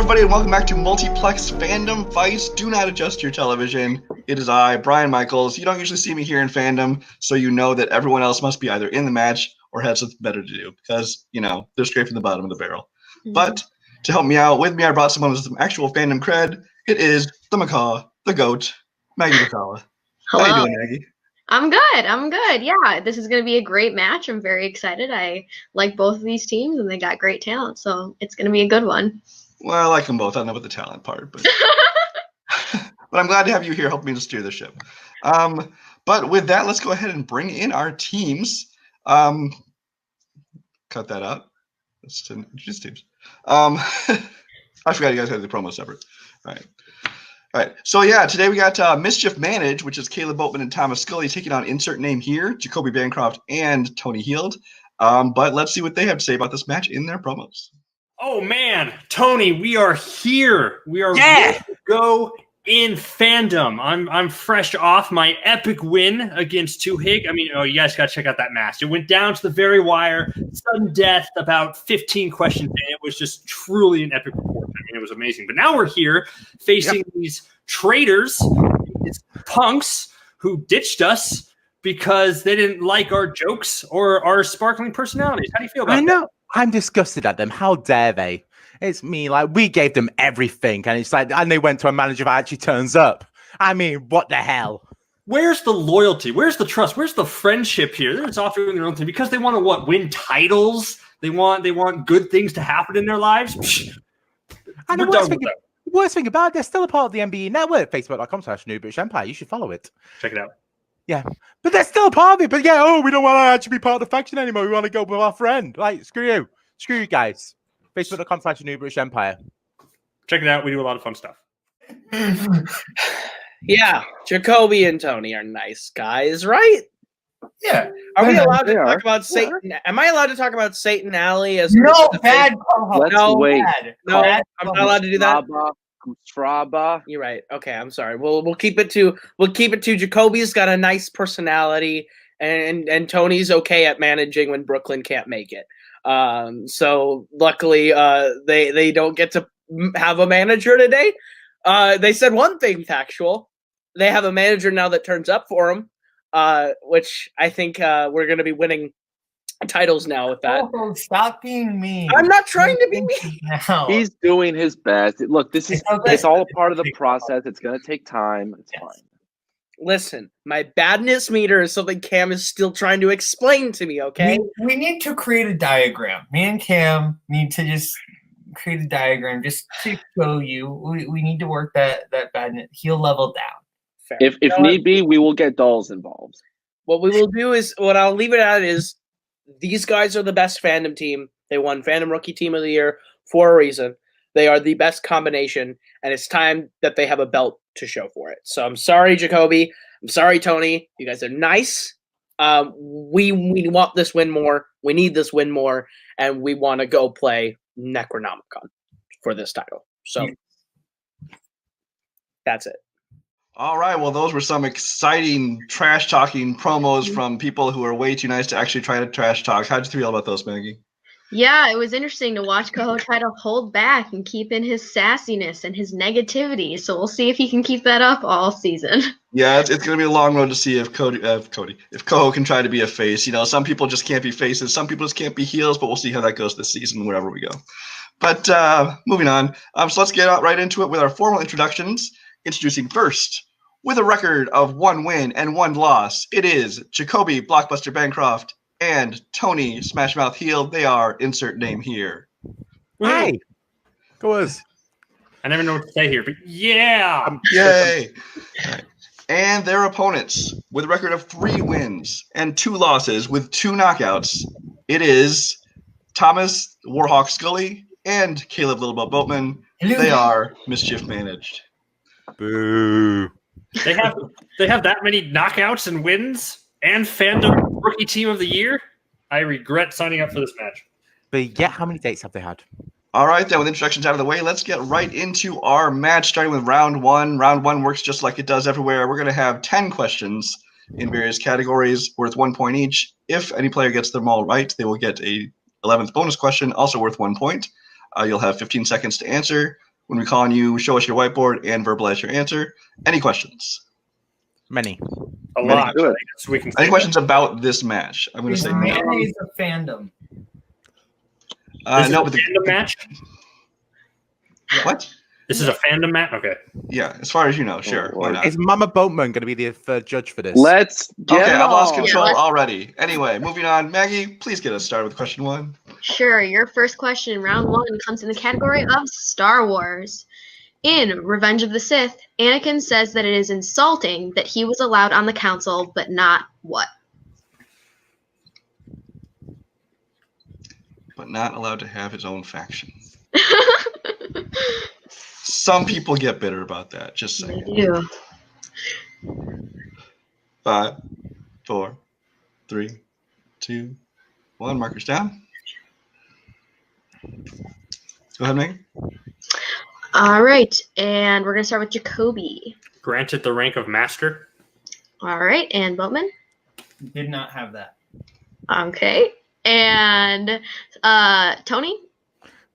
everybody, and welcome back to Multiplex Fandom Fights. Do not adjust your television. It is I, Brian Michaels. You don't usually see me here in Fandom, so you know that everyone else must be either in the match or has something better to do because, you know, they're scraping the bottom of the barrel. Mm-hmm. But to help me out, with me, I brought someone with some actual fandom cred. It is the macaw, the goat, Maggie Bacala. Hello. How you doing, Maggie? I'm good. Yeah, this is going to be a great match. I'm very excited. I like both of these teams, and they got great talent, so it's going to be a good one. Well, I like them both. I don't know about the talent part, but but I'm glad to have you here helping me to steer the ship. But with that, let's go ahead and bring in our teams. Cut that out. Let's introduce teams. I forgot you guys had the promo separate. All right. So yeah, today we got Mischief Managed, which is Caleb Boatman and Thomas Scully taking on insert name here, Jacoby Bancroft and Tony Heald. But let's see what they have to say about this match in their promos. Oh man, Tony, we are here. We are ready to go in Fandom. I'm fresh off my epic win against Tuhig. I mean, you guys got to check out that match. It went down to the very wire, sudden death, about 15 questions in. It was just truly an epic report. I mean, it was amazing. But now we're here facing these traitors, these punks who ditched us because they didn't like our jokes or our sparkling personalities. How do you feel about that? I'm disgusted at them. How dare they? It's me. Like, we gave them everything, and it's like, and they went to a manager that actually turns up. I mean, what the hell? Where's the loyalty? Where's the trust? Where's the friendship here? They're just off doing their own thing because they want to win titles. They want good things to happen in their lives. And the worst thing about it, they're still a part of the MBE network. Facebook.com/New British Empire. You should follow it. Check it out. Yeah, but they're still a part of it. But yeah, we don't want to actually be part of the faction anymore. We want to go with our friend. Like, screw you guys. Facebook.com/New British Empire. Check it out. We do a lot of fun stuff. Yeah, Jacoby and Tony are nice guys, right? Yeah. Are we allowed to talk about Satan? Am I allowed to talk about Satan Alley as no bad co-host? No, wait. No, I'm not allowed to do that. Straba. You're right. Okay, I'm sorry. We'll keep it to Jacoby's got a nice personality, and Tony's okay at managing when Brooklyn can't make it. So luckily, they don't get to have a manager today. They said one thing factual. They have a manager now that turns up for them, which I think we're going to be winning titles now with that. Oh, stop being mean. I'm not trying to be mean. No. He's doing his best. Look, it's all a part of the process. It's going to take time. It's fine. Listen, my badness meter is something Cam is still trying to explain to me, okay? We need to create a diagram. Me and Cam need to just create a diagram just to show you. We need to work that badness. He'll level down. Fair. If need be, we will get dolls involved. What we will do is, what I'll leave it at is, these guys are the best fandom team. They won Fandom Rookie Team of the Year for a reason. They are the best combination, and it's time that they have a belt to show for it. So I'm sorry, Jacoby. I'm sorry, Tony. You guys are nice. We want this win more. We need this win more, and we want to go play Necronomicon for this title. So that's it. All right, well, those were some exciting trash-talking promos from people who are way too nice to actually try to trash talk. How'd you feel about those, Maggie? Yeah, it was interesting to watch Coho try to hold back and keep in his sassiness and his negativity. So we'll see if he can keep that up all season. Yeah, it's going to be a long road to see if Coho can try to be a face. You know, some people just can't be faces. Some people just can't be heels, but we'll see how that goes this season wherever we go. But moving on. So let's get right into it with our formal introductions. Introducing first, with a record of 1 win and 1 loss, it is Jacoby Blockbuster Bancroft and Tony Smashmouth Heald. They are insert name here. Hey, go us. I never know what to say here, but yeah. Yay. Right. And their opponents, with a record of 3 wins and 2 losses with 2 knockouts, it is Thomas Warhawk Scully and Caleb Littleboat Boatman. They are Mischief Managed. Boo. They have that many knockouts and wins and Fandom Rookie Team of the Year. I regret signing up for this match. But yeah, how many dates have they had? All right, then, with introductions out of the way, let's get right into our match, starting with round 1. Round 1 works just like it does everywhere. We're going to have 10 questions in various categories worth 1 point each. If any player gets them all right, they will get a 11th bonus question, also worth 1 point. You'll have 15 seconds to answer. When we call on you, show us your whiteboard and verbalize your answer. Any questions? Many. A Many lot. good. So we can Any questions about this match? I'm going to Is say no. mayonnaise a fandom? This No, is but a fandom match? What? This is a fandom match? Okay. Yeah, as far as you know, sure. Why Lord. not? Is Mama Boatman going to be the third judge for this? Let's get Okay, it I've lost on. control Yeah, let's- already. Anyway, moving on. Maggie, please get us started with question 1. Sure, your first question in round 1 comes in the category of Star Wars. In Revenge of the Sith, Anakin says that it is insulting that he was allowed on the council, but not what? But not allowed to have his own faction. Some people get bitter about that. Just They saying. do. 5, 4, 3, 2, 1. Markers down. Go ahead, Megan. All right, and we're going to start with Jacoby. Granted the rank of master. All right, and Boatman. Did not have that. Okay, and Tony.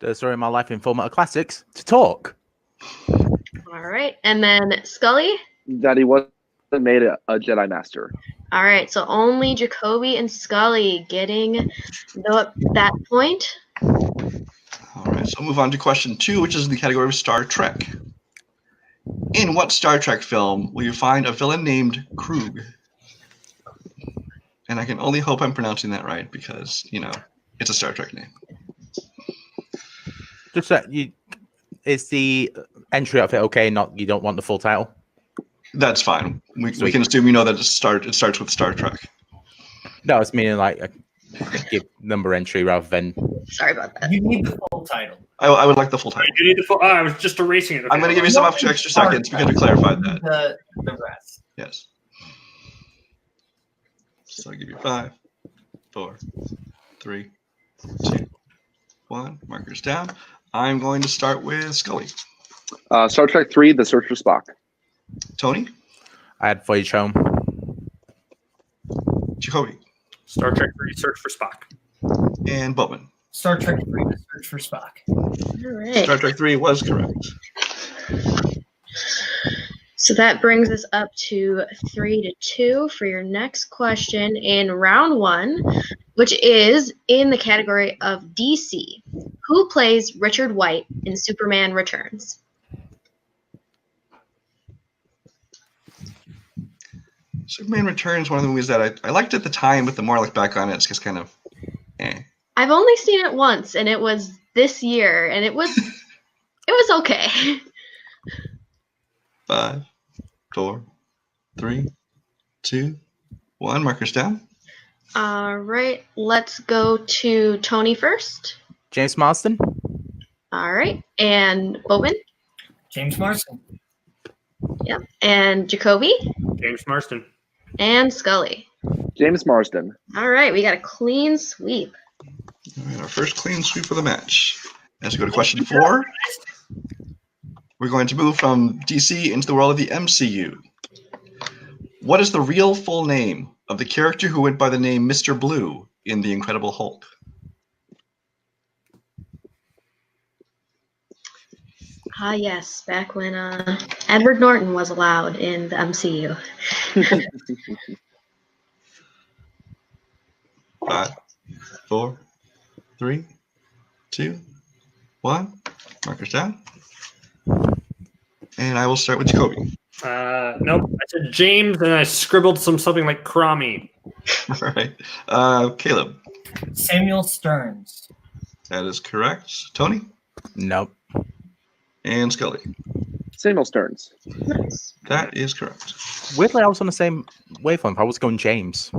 The story of my life in Fullmetal Classics to talk. All right, and then Scully. That he wasn't made a Jedi Master. All right, so only Jacoby and Scully getting that point. All right, so we'll move on to question 2, which is in the category of Star Trek. In what Star Trek film will you find a villain named Krug? And I can only hope I'm pronouncing that right because, it's a Star Trek name. Just that is the entry of it okay? Not you don't want the full title. That's fine. We can assume you know that it starts with Star Trek. No, it's meaning like a give number entry rather than. Sorry about that. You need the full title. I would like the full title. You need the full. I was just erasing it. Okay. I'm going to give you some extra seconds because we clarified that. The rest. Yes. So I'll give you 5, 4, 3, 2, 1. Markers down. I'm going to start with Scully. Star Trek 3: The Search for Spock. Tony? I had Voyage Home. Jacoby? Star Trek 3: Search for Spock. And Bowman. Star Trek 3: The Search for Spock. All right. Star Trek 3 was correct. So that brings us up to 3-2 for your next question in round 1, which is in the category of DC. Who plays Richard White in Superman Returns? Superman Returns, one of the movies that I liked at the time, but the more I look back on it, it's just kind of eh. I've only seen it once, and it was this year, and it was okay. 5, 4, 3, 2, 1. Markers down. All right, let's go to Tony first. James Marsden. All right, and Bowman. James Marsden. Yep, and Jacoby James Marsden. and Scully. James Marsden. All right, we got a clean sweep. All right, our first clean sweep of the match. As we go to question 4, we're going to move from DC into the world of the MCU. What is the real full name of the character who went by the name Mr. Blue in The Incredible Hulk? Ah, yes, back when Edward Norton was allowed in the MCU. 5, 4, 3, 2, 1. Markers down. And I will start with Jacoby. Nope. I said James, and I scribbled something like Cromie. All right. Caleb. Samuel Stearns. That is correct. Tony? Nope. And Scully. Samuel Stearns. Nice. That is correct. Weirdly, I was on the same wavelength. I was going James.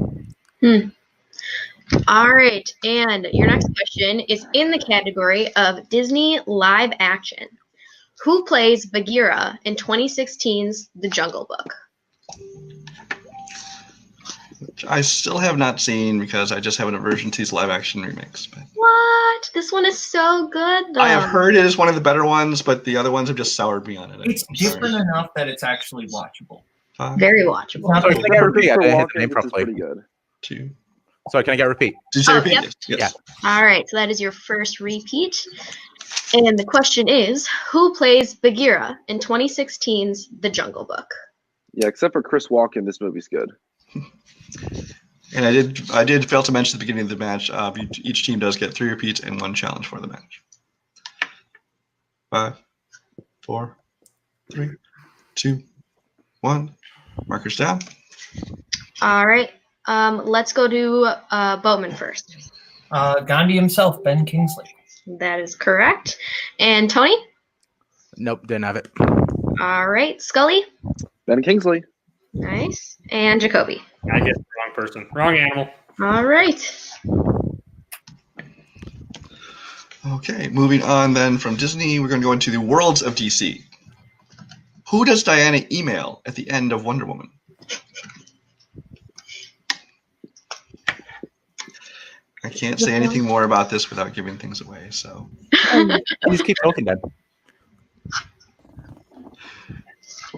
All right, and your next question is in the category of Disney live action. Who plays Bagheera in 2016's The Jungle Book? Which I still have not seen because I just have an aversion to these live action remakes. But What? This one is so good, though. I have heard it is one of the better ones, but the other ones have just soured me on it. It's I'm sorry. different enough that it's actually watchable. 5, Very watchable. Not I think I agree. I didn't hit the name Walken, which is properly. pretty good. 2, Sorry, can I get a repeat? Did you say repeat? Yep. Yes. All right, so that is your first repeat. And the question is, who plays Bagheera in 2016's The Jungle Book? Yeah, except for Chris Walken, this movie's good. And I did fail to mention at the beginning of the match, each team does get 3 repeats and 1 challenge for the match. 5, 4, 3, 2, 1. Markers down. All right, let's go to Bowman first. Gandhi himself, Ben Kingsley. That is correct. And Tony? Nope, didn't have it. All right, Scully? Ben Kingsley. Nice. And Jacoby? I guess the wrong person. Wrong animal. All right. Okay, moving on then from Disney, we're going to go into the worlds of DC. Who does Diana email at the end of Wonder Woman? I can't say anything more about this without giving things away, so. Just keep talking then.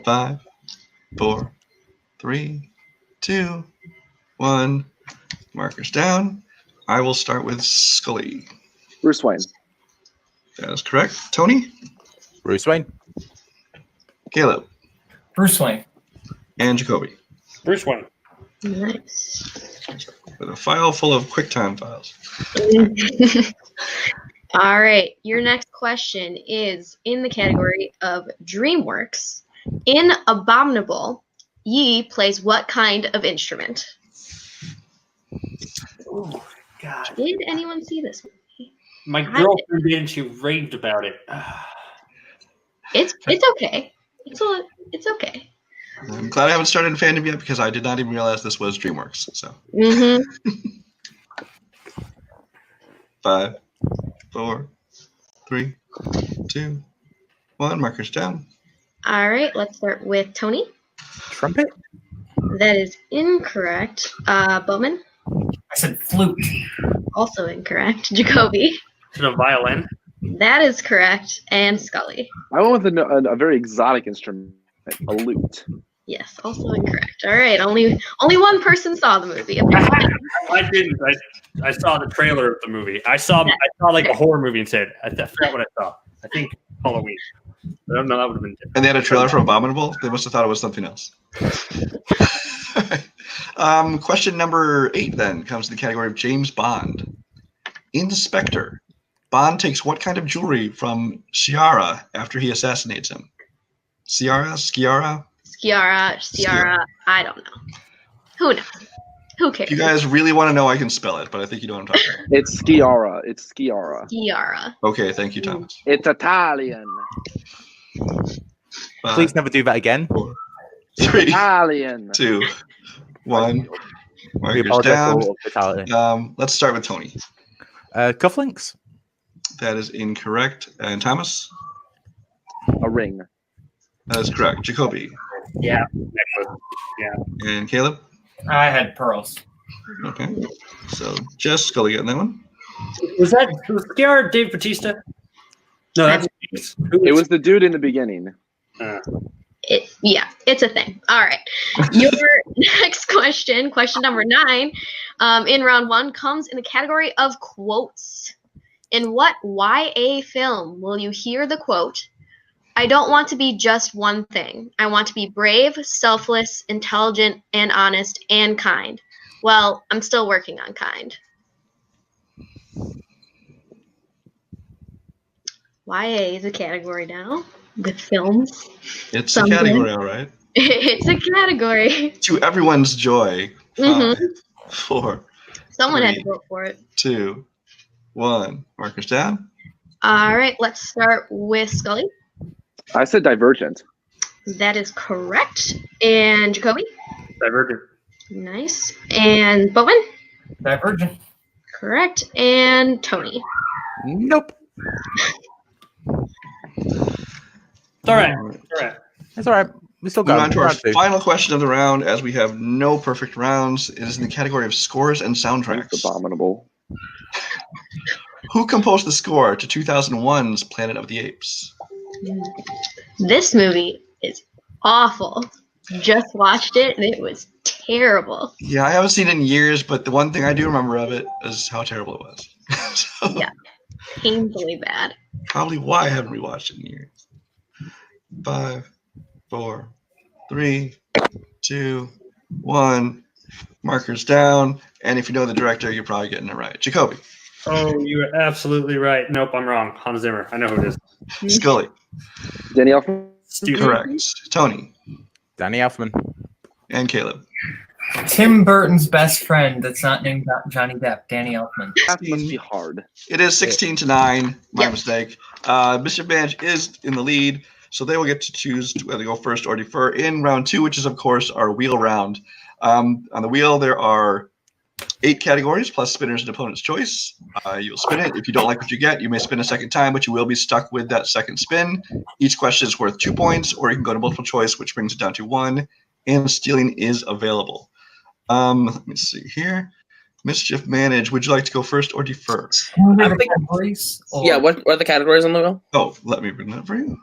5, 4, 3, 2, 1. Markers down. I will start with Scully. Bruce Wayne. That is correct. Tony? Bruce Wayne. Caleb? Bruce Wayne. And Jacoby. Bruce Wayne. Nice. With a file full of QuickTime files. All right, your next question is in the category of DreamWorks. In Abominable, Yi plays what kind of instrument? Oh, God. Did anyone see this movie? My girlfriend did, and she raved about it. It's okay. It's okay. I'm glad I haven't started in fandom yet because I did not even realize this was DreamWorks. So. Mm-hmm. 5, 4, 3, 2, 1. Markers down. All right, let's start with Tony. Trumpet? That is incorrect. Bowman? I said flute. Also incorrect. Jacoby? Is it a violin? That is correct. And Scully? I went with a very exotic instrument, a lute. Yes, also incorrect. All right, only one person saw the movie. I didn't. I saw the trailer of the movie. I saw like a horror movie and said, I forgot what I saw. I think Halloween. I don't know, that would have been different. And they had a trailer for Abominable? They must have thought it was something else. Question number 8 then comes to the category of James Bond. In Spectre, Bond takes what kind of jewelry from Ciara after he assassinates him? Ciara? Ciara, I don't know. Who knows? Who cares? If you guys really want to know, I can spell it, but I think you know what I'm talking about. It's Sciara. It's Sciara. Ciara. Okay, thank you, Thomas. It's Italian. 5, Please never do that again. 4, 3, Italian. 2, 1. We Markers apologize down. for fatality. Let's start with Tony. Cufflinks? That is incorrect. And Thomas? A ring. That is correct. Jacoby? Yeah. Necklace. Yeah. And Caleb? I had pearls. Okay. So just Scully getting that one. Was Scar Dave Bautista? No, that's It was the dude in the beginning. It's a thing. All right. Your next question number 9, in round 1, comes in the category of quotes. In what YA film will you hear the quote, "I don't want to be just one thing. I want to be brave, selfless, intelligent, and honest, and kind. Well, I'm still working on kind." YA is a category now with films. It's Something. a category, all right. It's a category. To everyone's joy. 5, 4, Someone had 3, to vote for it. 2, 1. Markers down. All right, let's start with Scully. I said Divergent. That is correct. And Jacoby? Divergent. Nice. And Bowman? Divergent. Correct. And Tony? Nope. It's all right. It's all right. It's all right. We still Moving got on to our final question of the round, as we have no perfect rounds. It is in the category of scores and soundtracks. It's Abominable. Who composed the score to 2001's Planet of the Apes? This movie is awful. Just watched it and it was terrible. Yeah, I haven't seen it in years, but the one thing I do remember of it is how terrible it was. So, Yeah. Painfully bad. probably why I haven't rewatched it in years. 5, 4, 3, 2, 1. Markers down. And if you know the director, you're probably getting it right. Jacoby. Oh, you are absolutely right. Nope, I'm wrong. Hans Zimmer. I know who it is. Scully. Danny Elfman. Correct. Tony. Danny Elfman. And Caleb. Tim Burton's best friend that's not named Johnny Depp, Danny Elfman. That must be hard. It is 16-9. My Yep. mistake. Mischief Managed is in the lead, so they will get to choose whether to go first or defer in round 2, which is, of course, our wheel round. On the wheel, there are 8 categories plus spinners and opponent's choice. You'll spin it. If you don't like what you get, you may spin a second time, but you will be stuck with that second spin. Each question is worth 2 points, or you can go to multiple choice, which brings it down to 1. And stealing is available. Let me see here. Mischief Managed. Would you like to go first or defer? I think- Categories? Or- Yeah, what are the categories on the wheel? Oh, let me bring that for you.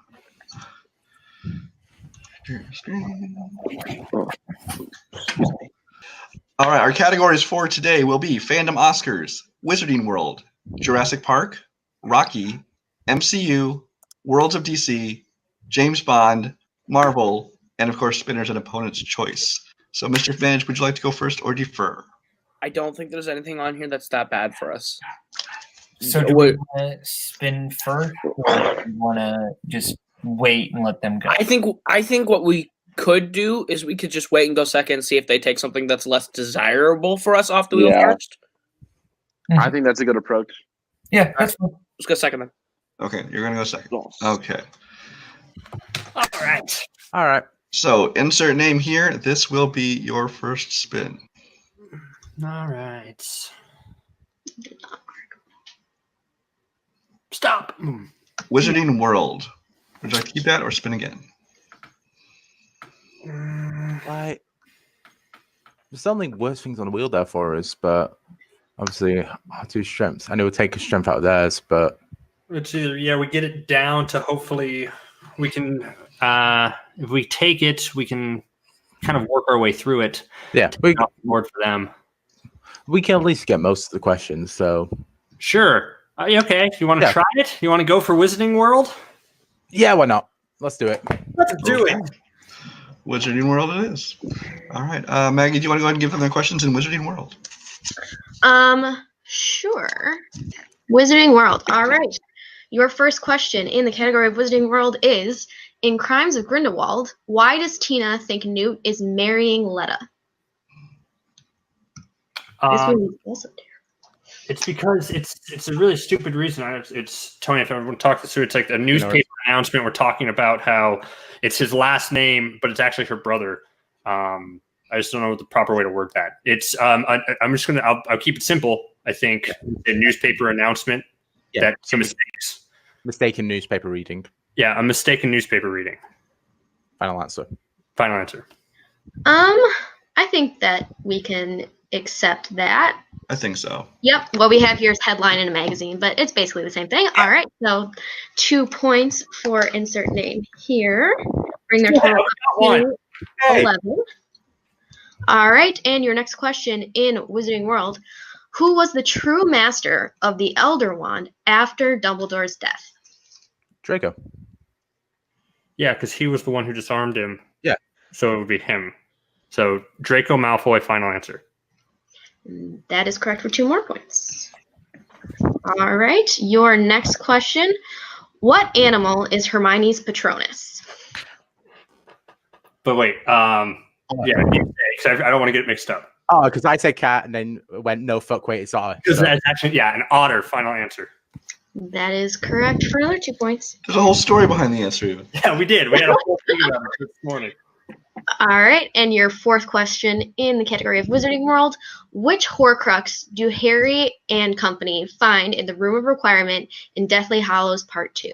Share screen. All right, our categories for today will be Fandom Oscars, Wizarding World, Jurassic Park, Rocky, MCU, Worlds of DC, James Bond, Marvel, and of course, spinners and opponent's choice. So, Mischief Managed, would you like to go first or defer? I don't think there's anything on here that's that bad for us. So do we want to spin first, or do we want to just wait and let them go? I think what we could do is we could just wait and go second and see if they take something that's less desirable for us off the wheel Yeah. first. I think that's a good approach. Yeah, that's fine. Let's go second then. Okay, you're going to go second. Yes. Okay. All right. All right. So, insert name here. This will be your first spin. All right. Stop. Wizarding World. Would you like to keep that or spin again? Right. There's only worse things on the wheel there for us, but obviously our 2 strengths. I know we'll take a strength out of theirs, but It's either, we get it down to hopefully we can, if we take it, we can kind of work our way through it. yeah, Board for them. we can at least get most of the questions. So Sure. Okay. You want to try it? You want to go for Wizarding World? yeah, why not? Let's do it. Let's do it. Wizarding World it is. All right. Maggie, do you want to go ahead and give them their questions in Wizarding World? Sure. Wizarding World. All right. Your first question in the category of Wizarding World is, in Crimes of Grindelwald, why does Tina think Newt is marrying Letta? This one is also terrible. It's because it's a really stupid reason. It's Tony. If everyone talks this through, it's like a newspaper announcement. We're talking about how it's his last name, but it's actually her brother. I just don't know the proper way to word that. It's I'm just gonna I'll keep it simple. I think a newspaper announcement that some mistakes. Mistaken newspaper reading. Yeah, a mistaken newspaper reading. Final answer. Final answer. I think that we can accept that. I think so. Yep. What we have here is headline in a magazine, but it's basically the same thing. All right. So 2 points for insert name here. Bring their total up to 11. All right. And your next question in Wizarding World. Who was the true master of the Elder Wand after Dumbledore's death? Draco. Yeah, because he was the one who disarmed him. Yeah. So it would be him. So Draco Malfoy, final answer. That is correct for 2 more points. All right. Your next question. What animal is Hermione's Patronus? But wait, I don't want to get it mixed up. Oh, because I said cat and then went no fuck wait, it's otter. Because that's actually an otter. Final answer. That is correct for another 2 points. There's a whole story behind the answer even. Yeah, we did. We had a whole thing about it this morning. All right, and your fourth question in the category of Wizarding World. Which Horcrux do Harry and company find in the Room of Requirement in Deathly Hallows Part 2?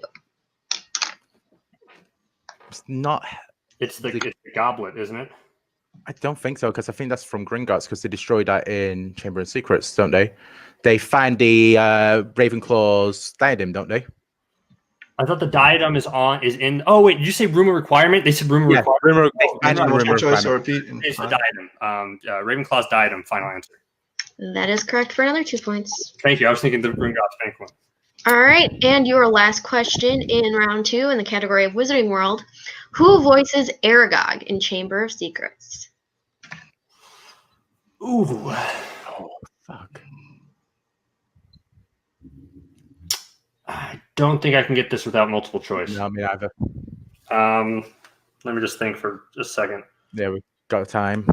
It's not. It's the goblet, isn't it? I don't think so, because I think that's from Gringotts, because they destroyed that in Chamber of Secrets, don't they? They find the Ravenclaw's diadem, don't they? I thought the diadem is in. Oh wait, did you say rumor requirement? They said rumor requirement. Rumor, Multiple choice or repeat. It's the diadem. Ravenclaw's diadem. Final answer. That is correct for another 2 points. Thank you. I was thinking the Gringotts Bank one. All right, and your last question in round 2 in the category of Wizarding World. Who voices Aragog in Chamber of Secrets? Ooh. Oh, fuck. I don't think I can get this without multiple choice. No, me either. Let me just think for a second. Yeah, we got time.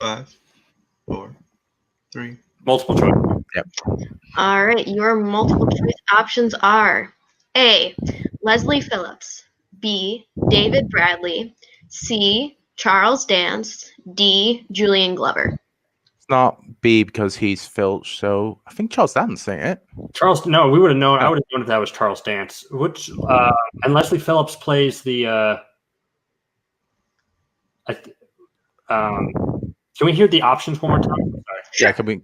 5, 4, 3. Multiple choice. Yep. All right, your multiple choice options are A. Leslie Phillips, B. David Bradley, C. Charles Dance, D. Julian Glover. It's not B because he's Filch, so I think Charles Dance, ain't it? Charles, no, we would have known. I would have known if that was Charles Dance. Which and Leslie Phillips plays the. Can we hear the options one more time? Sorry. Yeah, can we?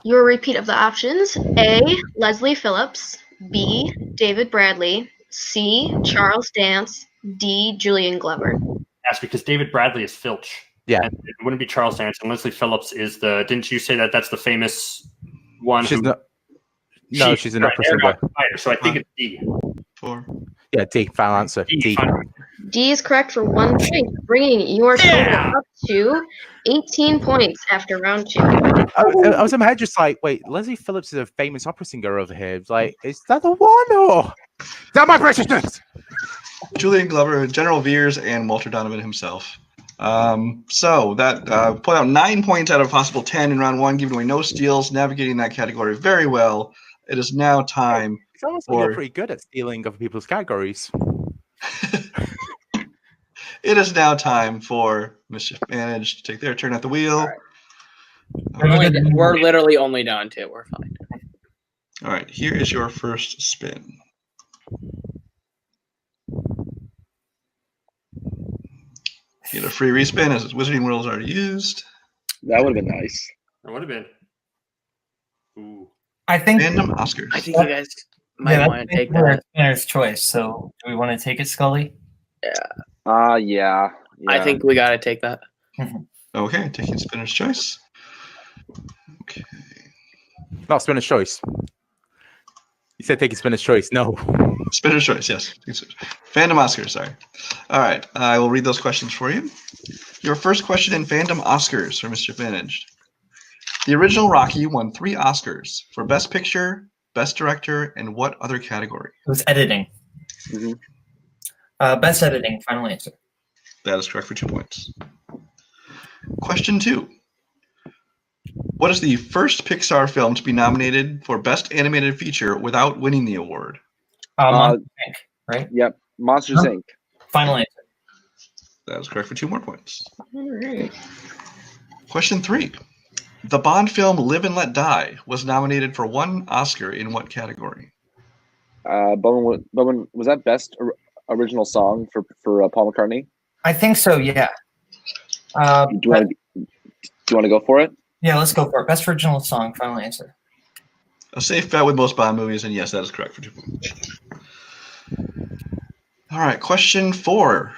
Your repeat of the options: A. Leslie Phillips, B. David Bradley, C. Charles Dance, D. Julian Glover. That's because David Bradley is Filch. Yeah. And it wouldn't be Charles Dance. And Leslie Phillips is the. Didn't you say that's the famous one? She's not. No, she's an opera singer. So I think it's D. 4. Yeah, D. Final answer. D. D is correct for 1 point, bringing your total up to 18 points after round 2. I was in my head just like, wait, Leslie Phillips is a famous opera singer over here. It's like, is that the one or is that my preciousness? Julian Glover, General Veers, and Walter Donovan himself. So that put out 9 points out of possible 10 in round 1, giving away no steals, navigating that category very well. It is now time. It's almost like you're pretty good at stealing other people's categories. It is now time for Mischief Managed to take their turn at the wheel. Right. We're literally only down 2. We're fine. All right, here is your first spin. Get a free respin as Wizarding World is already used. That would have been nice. That would have been. Ooh. I think Random Oscars. I think you guys might want to take that. Winner's choice. So, do we want to take it, Scully? Yeah. I think we got to take that. Okay, taking Spinner's Choice. Okay. Not Spinner's Choice. You said taking Spinner's Choice. No. Spinner's Choice, yes. Fandom Oscars, sorry. All right, I will read those questions for you. Your first question in Fandom Oscars for Mischief Managed. The original Rocky won 3 Oscars for Best Picture, Best Director, and what other category? It was editing. Mm-hmm. Best editing. Final answer. That is correct for 2 points. Question 2. What is the first Pixar film to be nominated for Best Animated Feature without winning the award? Monsters, Inc., right? Yep. Monsters, Inc. Final answer. That is correct for 2 more points. All right. Question 3. The Bond film Live and Let Die was nominated for 1 Oscar in what category? Bowman, was that Best Original Song for Paul McCartney? I think so, yeah. Do you want to go for it? Yeah, let's go for it. Best original song. Final answer. A safe bet with most Bond movies, and yes, that is correct for 2 points. All right, question 4,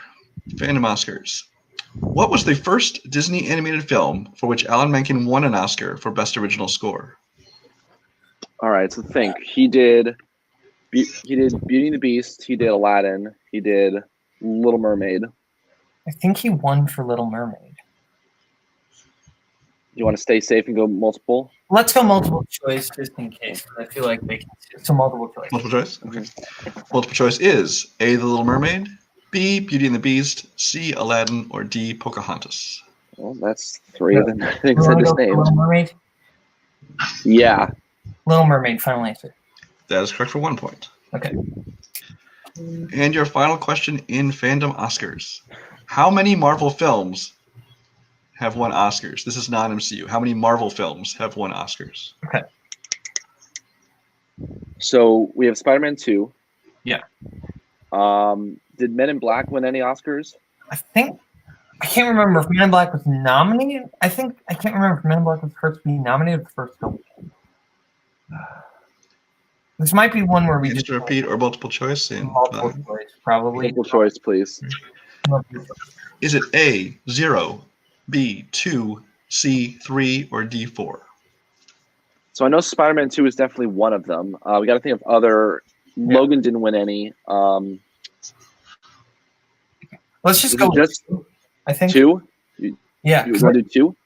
Fandom Oscars. What was the first Disney animated film for which Alan Menken won an Oscar for Best Original Score? All right, so think. He did Beauty and the Beast. He did Aladdin. He did Little Mermaid. I think he won for Little Mermaid. You want to stay safe and go multiple? Let's go multiple choice just in case. I feel like they can. So multiple choice. Multiple choice? Okay. Multiple choice is A, The Little Mermaid, B, Beauty and the Beast, C, Aladdin, or D, Pocahontas. Well, that's 3 of the things I just named. Little Mermaid? Yeah. Little Mermaid, final answer. That is correct for 1 point. Okay. And your final question in Fandom Oscars. How many Marvel films have won Oscars? This is non-MCU. How many Marvel films have won Oscars? Okay. So we have Spider-Man 2. Yeah. Did Men in Black win any Oscars? I can't remember if Men in Black was nominated. I can't remember if Men in Black was first to be nominated or first to win. This might be one where we Just just repeat or multiple choice. And, multiple choice, probably. Multiple choice, please. is it A, 0, B, 2, C, 3, or D, 4? So I know Spider-Man 2 is definitely one of them. We got to think of other. Logan didn't win any. Let's just Is go it with just 2. I think 2? Yeah, You want to do 2?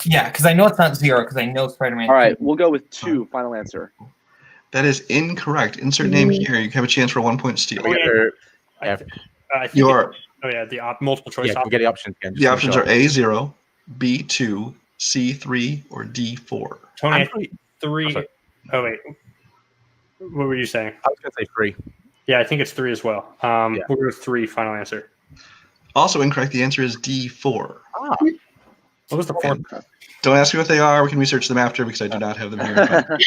yeah, because I know it's not 0 because I know Spider-Man. All right, we'll go with 2. Final answer. That is incorrect. Insert name here. You have a chance for 1 point steal. I think Your the multiple choice. Yeah, can we get the options again? The options are A, 0, B, 2, C, 3, or D, 4. Tony, I'm I think 3. sorry. Oh wait, what were you saying? I was going to say 3. Yeah, I think it's 3 as well. We'll go with 3. Final answer. Also incorrect. The answer is D, 4. Ah, What was the 4th? Don't ask me what they are. We can research them after because I do not have them here in front of me.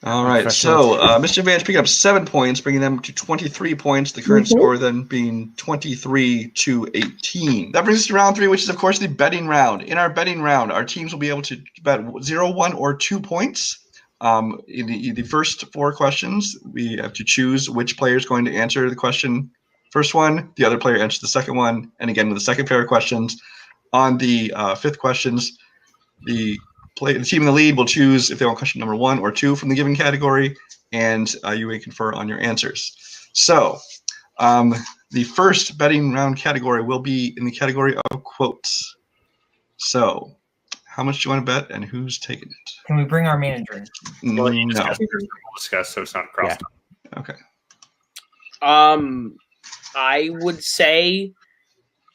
All right, so Mischief Managed picking up 7 points, bringing them to 23 points. The current score then being 23-18. That brings us to round 3, which is, of course, the betting round. In our betting round, our teams will be able to bet 0, 1, or 2 points. In the first 4 questions, we have to choose which player is going to answer the question first one. The other player answers the second one. And again, with the second pair of questions, on the 5th questions, the team in the lead will choose if they want question number 1 or 2 from the given category, and you may confer on your answers. So the first betting round category will be in the category of quotes. So how much do you want to bet, and who's taking it? Can we bring our manager in? No. We'll discuss so it's not crossed. Yeah. Okay. I would say,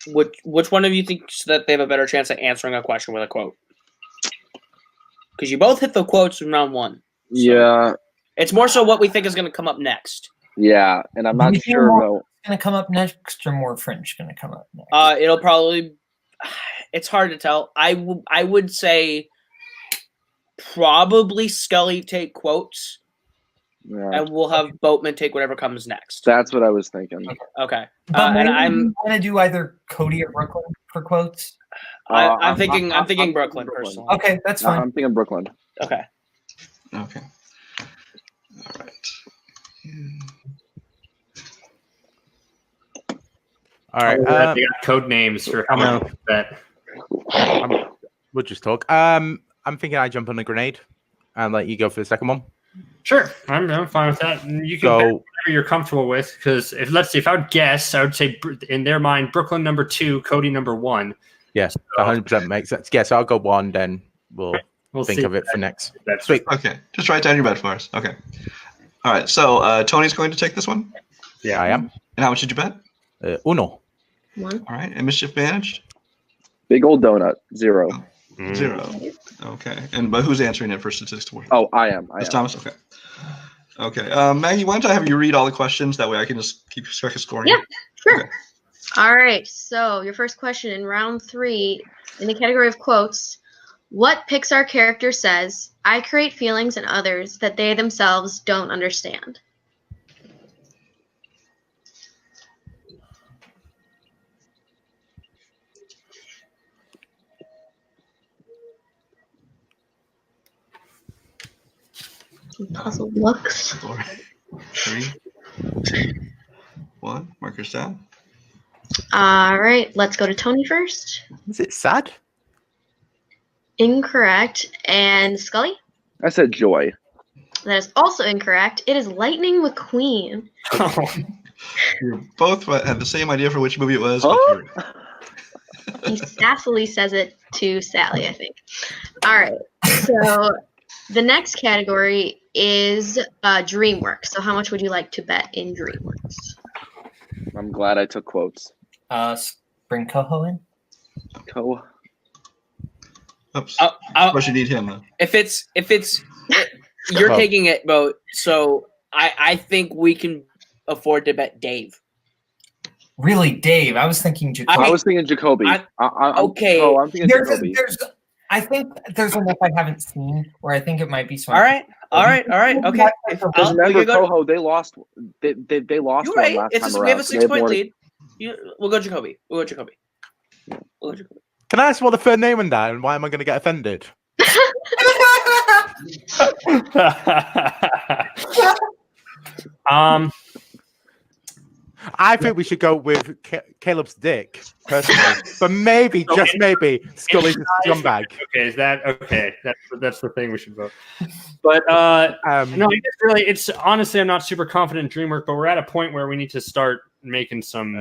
which one of you thinks that they have a better chance at answering a question with a quote? Because you both hit the quotes in round 1. So Yeah. it's more so what we think is going to come up next. Yeah, and I'm not sure though. Going to come up next, or more French going to come up next? It'll probably. It's hard to tell. I would say probably Scully take quotes, and we'll have Boatman take whatever comes next. That's what I was thinking. Okay. But And I'm going to do either Cody or Brooklyn for quotes. I'm thinking Brooklyn personally. Okay, that's fine. I'm thinking Brooklyn. Okay. Okay. All right. all right. They got code names for how much bet. We'll just talk. I'm thinking I jump on a grenade and let you go for the second one. Sure, I'm fine with that. You can bet whatever you're comfortable with, because if I would guess, I would say in their mind Brooklyn number 2, Cody number 1. Yes, 100% makes sense. Yeah, so I'll go 1, then we'll think of it for next. That's sweet. Okay, just write down your bet for us. Okay. All right, so Tony's going to take this one. Yeah, I am. And how much did you bet? Uno. 1. All right, and Mischief Managed? Big old donut. 0. 0. Okay, but who's answering it for statistics? Oh, I am. That's Thomas. Okay. Okay, Maggie, why don't I have you read all the questions? That way I can just keep track of scoring. Yeah, sure. Okay. All right, so your first question in round 3, in the category of quotes, what Pixar character says, "I create feelings in others that they themselves don't understand"? Puzzled looks. 4, 3, 1. Markers down. All right, let's go to Tony first. Is it sad? Incorrect. And Scully? I said joy. That is also incorrect. It is Lightning McQueen. You both had the same idea for which movie it was. Huh? He sassily says it to Sally, I think. All right, so the next category is DreamWorks. So how much would you like to bet in DreamWorks? I'm glad I took quotes. Bring Coho in. Oops. Of course, you need him. Though. If you're taking it, Bo. So I think we can afford to bet Dave. Really, Dave? I was thinking Jacoby. I was thinking Jacoby. Okay. I'm thinking Jacoby. I think there's enough I haven't seen where I think it might be smart. All right. Okay. Remember, Coho, they lost. They lost. You're right. Last time We have a around. 6-point lead. We'll go Jacoby. Can I ask what the third name in that, and why am I going to get offended? I think we should go with Caleb's dick, personally. But maybe, just maybe, Scully's a scumbag. Okay, is that okay? That's the thing we should vote. But no, I guess really, it's honestly, I'm not super confident in DreamWorks, but we're at a point where we need to start making some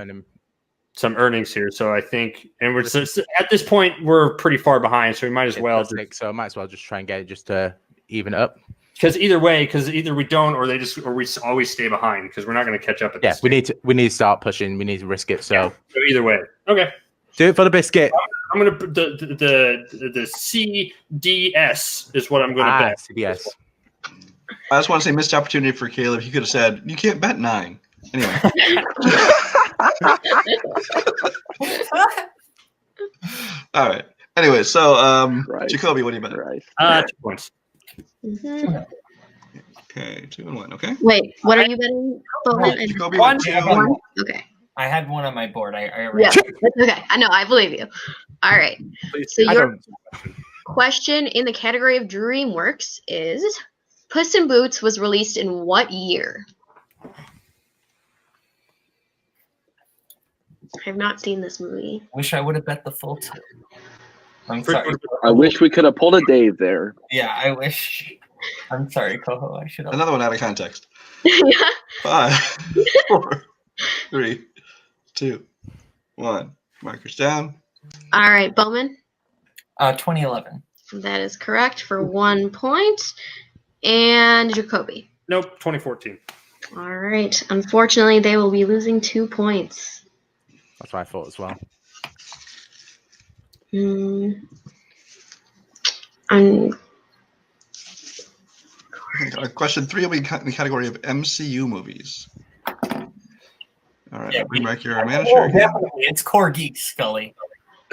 earnings here. So I think, and we're at this point, we're pretty far behind, so we might as well. So might as well just try and get it just to even it up. Because either we don't, or we always stay behind because we're not going to catch up. We need to start pushing. We need to risk it. So either way, okay. Do it for the biscuit. I'm gonna put the CDS is what I'm gonna bet. CDS. I just want to say missed opportunity for Caleb. He could have said you can't bet 9. Anyway. All right. Anyway, so Jacoby, what do you bet? 2 points. Mm-hmm. Okay, 2 and 1. Okay. Wait, what are you betting? Jacoby, 1. 2. Okay. I had 1 on my board. I Yeah, that's okay. I know. I believe you. All right. So your question in the category of DreamWorks is: Puss in Boots was released in what year? I have not seen this movie. Wish I would have bet the full 2. I'm sorry. I wish we could have pulled a Dave there. Yeah, I wish. I'm sorry, Coho. I should have. Another one out of context. 5, 4, 3, 2, 1. Markers down. All right, Bowman. 2011. That is correct for 1 point. And Jacoby. Nope, 2014. All right. Unfortunately, they will be losing 2 points. That's what I thought as well. Question 3 will be in the category of MCU movies. All right, bring back your manager. It's Core Geek, Scully.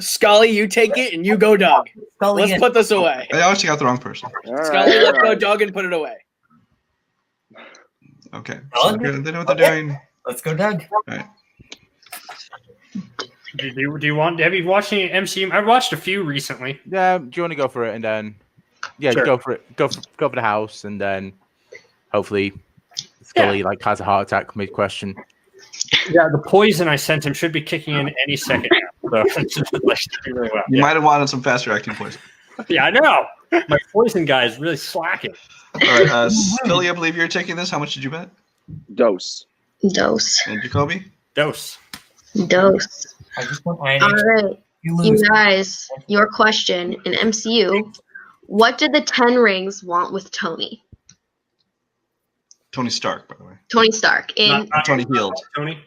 Scully, you take it and you go, Doug. Scully, let's put this away. I always got the wrong person. Scully, let's go, Doug, and put it away. Okay, so they know what they're doing. Let's go, Doug. All right. Do you want? Have you watched any MCU? I've watched a few recently. Yeah. Do you want to go for it and then? Yeah, Sure. go for it. Go for the house and then, hopefully, Scully has a heart attack mid-question. Yeah, the poison I sent him should be kicking in any second now. So really well. You might have wanted some faster acting poison. Yeah, I know. My poison guy is really slacking. All right, Scully, I believe you're taking this. How much did you bet? Dose. Dose. And Jacoby? Dose. Dose. I just want All right. You guys, your question in MCU. What did the 10 Rings want with Tony? Tony Stark, by the way. Tony Stark. In Not Tony Field. Tony.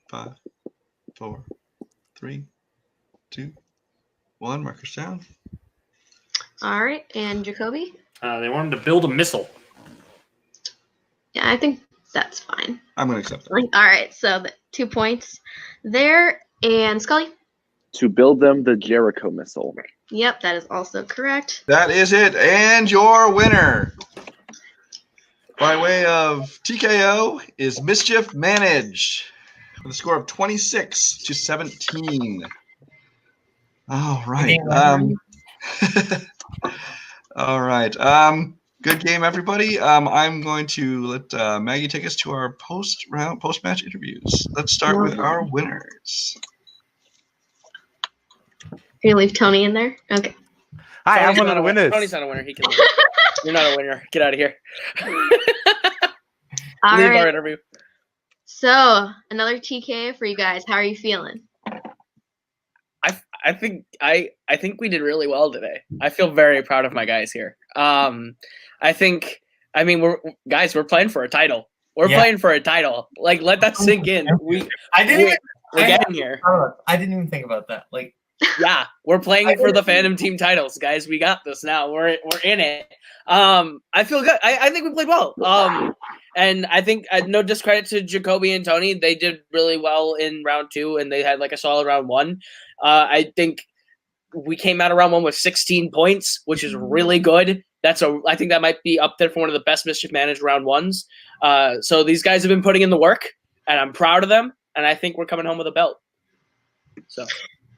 Five, 4, 3, 2, 1. Markers down. All right. And Jacoby? They want him to build a missile. Yeah, I think that's fine. I'm going to accept it. All right. So 2 points there. And Scully? To build them the Jericho missile. Yep, that is also correct. That is it. And your winner, by way of TKO, is Mischief Managed with a score of 26-17. All right. All right. Good game, everybody. I'm going to let Maggie take us to our post-match interviews. Let's start with our winners. You're going to leave Tony in there? Okay. Hi, I'm one of the winners. Tony's not a winner. He can leave. You're not a winner. Get out of here. All Leave right. our interview. So, another TK for you guys. How are you feeling? I think we did really well today. I feel very proud of my guys here. We're playing for a title. We're playing for a title. Like, let that sink in. We're getting here. I didn't even think about that. Like, yeah, we're playing for the Fandom team titles, guys. We got this now. We're in it. I feel good. I think we played well. And I think no discredit to Jacoby and Tony. They did really well in round 2, and they had like a solid round 1. I think we came out of round 1 with 16 points, which is really good. I think that might be up there for one of the best Mischief Managed round 1s. So these guys have been putting in the work, and I'm proud of them. and I think we're coming home with a belt. So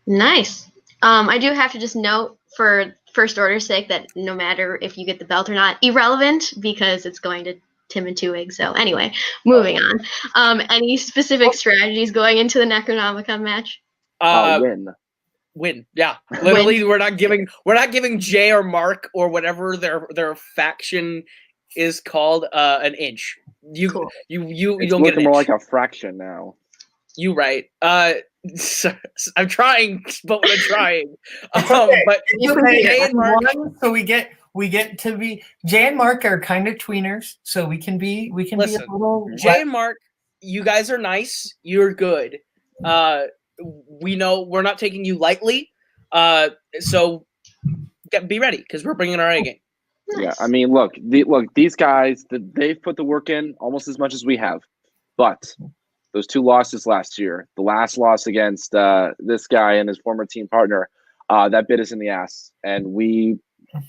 Nice. I do have to just note for first order's sake that no matter if you get the belt or not, irrelevant because it's going to Tim and Two Eggs. So anyway, moving on. Any specific strategies going into the Necronomicon match? Win. Yeah, literally, we're not giving Jay or Mark or whatever their faction is called an inch. You Cool. you It's don't get looking an more inch. like a fraction now. You right. I'm trying, but we're trying. Okay. But It's okay. Jay and Mark, So we get to be Jay and Mark are kind of tweeners, so we can be Listen, a little Jay and Mark, you guys are nice. You're good. We know we're not taking you lightly. So be ready because we're bringing our A game. Yeah, I mean, look, these guys, they've put the work in almost as much as we have, but those 2 losses last year, the last loss against this guy and his former team partner, that bit us in the ass, and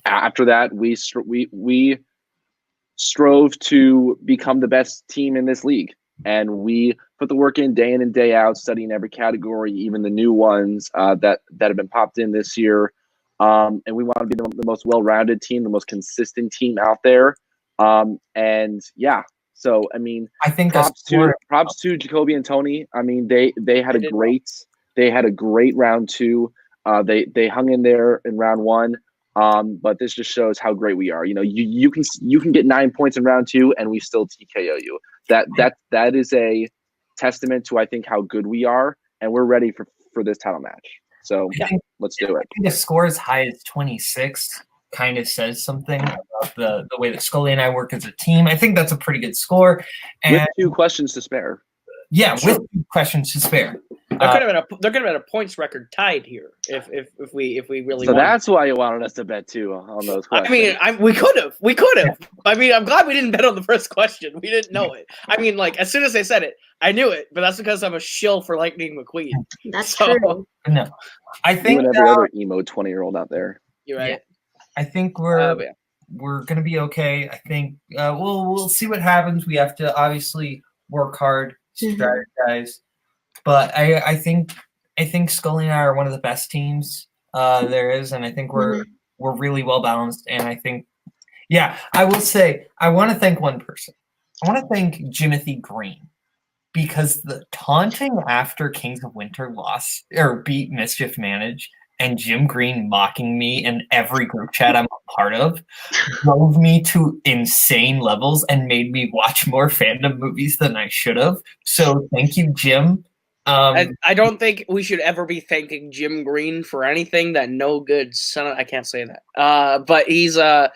after that we strove to become the best team in this league, and we put the work in day and day out, studying every category, even the new ones that have been popped in this year. And we want to be the most well-rounded team, the most consistent team out there. And yeah, so I mean, I think props to Jacoby and Tony. I mean, they had a great round 2. They hung in there in round 1. But this just shows how great we are. You know, you can get 9 points in round 2 and we still TKO you. That is a testament to, I think, how good we are, and we're ready for this title match. So let's do it. I think a score as high as 26 kind of says something about the way that Scully and I work as a team. I think that's a pretty good score. And with 2 questions to spare. Yeah, with 2 questions to spare. There could have been a points record tied here if we really. So wanted. that's why you wanted us to bet 2 on those questions. I mean, we could have. I mean, I'm glad we didn't bet on the first question. We didn't know it. I mean, like as soon as they said it, I knew it. But that's because I'm a shill for Lightning McQueen. That's true. No, I think you and every other emo 20-year-old out there. You're right. Yeah, I think we're gonna be okay. I think we'll see what happens. We have to obviously work hard, strategize. But I think Scully and I are one of the best teams there is, and I think we're really well balanced. And I think, I will say I want to thank one person. I want to thank Jimothy Green, because the taunting after Kings of Winter beat Mischief Managed, and Jim Green mocking me in every group chat I'm a part of drove me to insane levels and made me watch more Fandom movies than I should have. So thank you, Jim. I don't think we should ever be thanking Jim Green for anything that no good son of, I can't say that. But he's all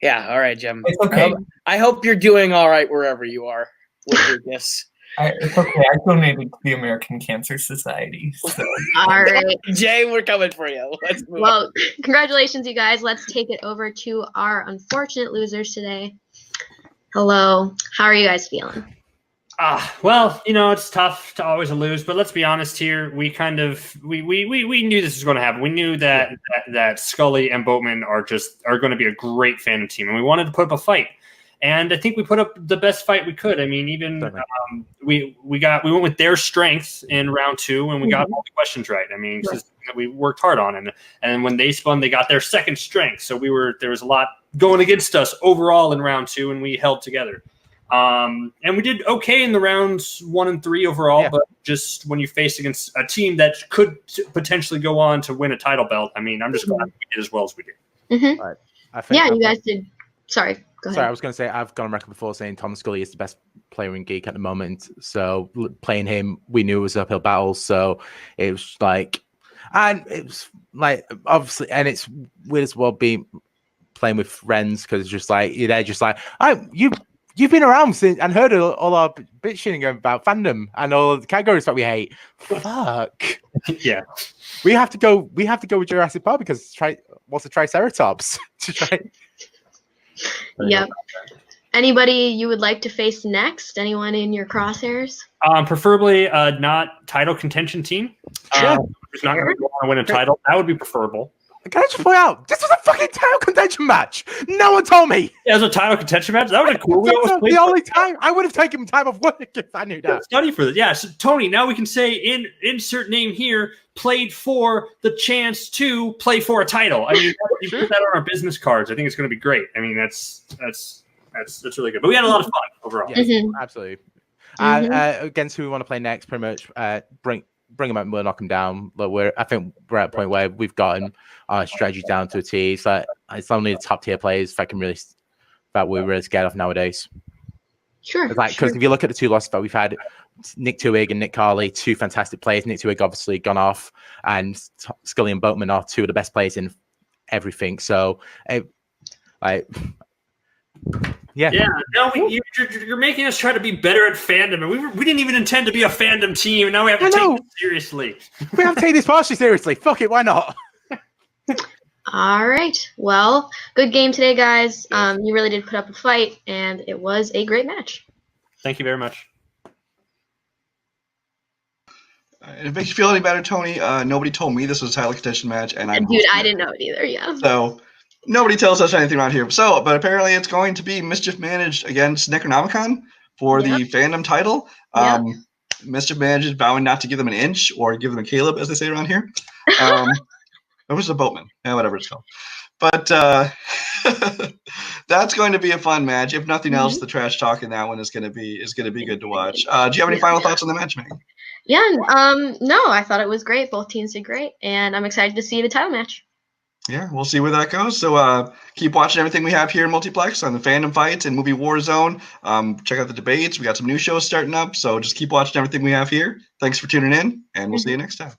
right, Jim. It's okay. I hope you're doing all right wherever you are with your gifts. It's okay. I donated to the American Cancer Society. So. All right. Jay, we're coming for you. Let's move on. Well, congratulations, you guys. Let's take it over to our unfortunate losers today. Hello. How are you guys feeling? Well, you know, it's tough to always lose, but let's be honest here. We knew this was going to happen. We knew that Scully and Boatman are going to be a great Fandom team, and we wanted to put up a fight. And I think we put up the best fight we could. I mean, even we went with their strength in round 2, and we got all the questions right. I mean, we worked hard on it. And when they spun, they got their second strength. So there was a lot going against us overall in round 2, and we held together. And we did okay in the rounds 1 and 3 overall, but just when you face against a team that could potentially go on to win a title belt, I mean, I'm just glad we did as well as we did. Right. You guys did. Sorry, go ahead. Sorry, I was going to say I've gone on record before saying Tom Scully is the best player in Geek at the moment. So playing him, we knew it was an uphill battle. So it was like, and it was like obviously, and it's weird as well being playing with friends because it's just like they're just like, You've been around since and heard all our bitching about Fandom and all the categories that we hate. Fuck. Yeah. We have to go with Jurassic Park because what's a Triceratops to try. Yep. Anybody you would like to face next? Anyone in your crosshairs? Preferably not title contention team. Who's not going to go on to win a title. That would be preferable. Can I just point out, this was a fucking title contention match. No one told me. Yeah, it was a title contention match. That was cool. We always played the only time I would have taken time off work if I knew that. Study for this. Yeah, so Tony, now we can say insert name here, played for the chance to play for a title. I mean, you put that on our business cards. I think it's going to be great. I mean, that's really good. But we had a lot of fun overall. Yes, absolutely. Against who we want to play next, pretty much bring them up and we'll knock them down. But I think we're at a point where we've gotten our strategy down to a T. So it's only the top tier players that we're really scared of nowadays. Sure. Because if you look at the two losses that we've had, Nick Tuig and Nick Carley, two fantastic players. Nick Tuig obviously gone off, and Scully and Boatman are two of the best players in everything. So, yeah. No, you're making us try to be better at fandom, and we didn't even intend to be a fandom team, and now we have to take it seriously. We have to take this partially seriously. Fuck it, why not? All right. Well, good game today, guys. You really did put up a fight, and it was a great match. Thank you very much. If it makes you feel any better, Tony, nobody told me this was a title contention match, and I didn't know it either. Yeah. So nobody tells us anything around here. So, but apparently it's going to be Mischief Managed against Necronomicon for the Fandom title. Mischief Managed is vowing not to give them an inch or give them a Caleb, as they say around here. It was a Boatman, whatever it's called. But that's going to be a fun match. If nothing else, the trash talk in that one is going to be good to watch. Do you have any final thoughts on the match, Megan? Yeah. No, I thought it was great. Both teams did great, and I'm excited to see the title match. Yeah, we'll see where that goes. So keep watching everything we have here in Multiplex on the Fandom Fights and Movie War Zone. Check out the debates. We got some new shows starting up, so just keep watching everything we have here. Thanks for tuning in, and we'll see you next time.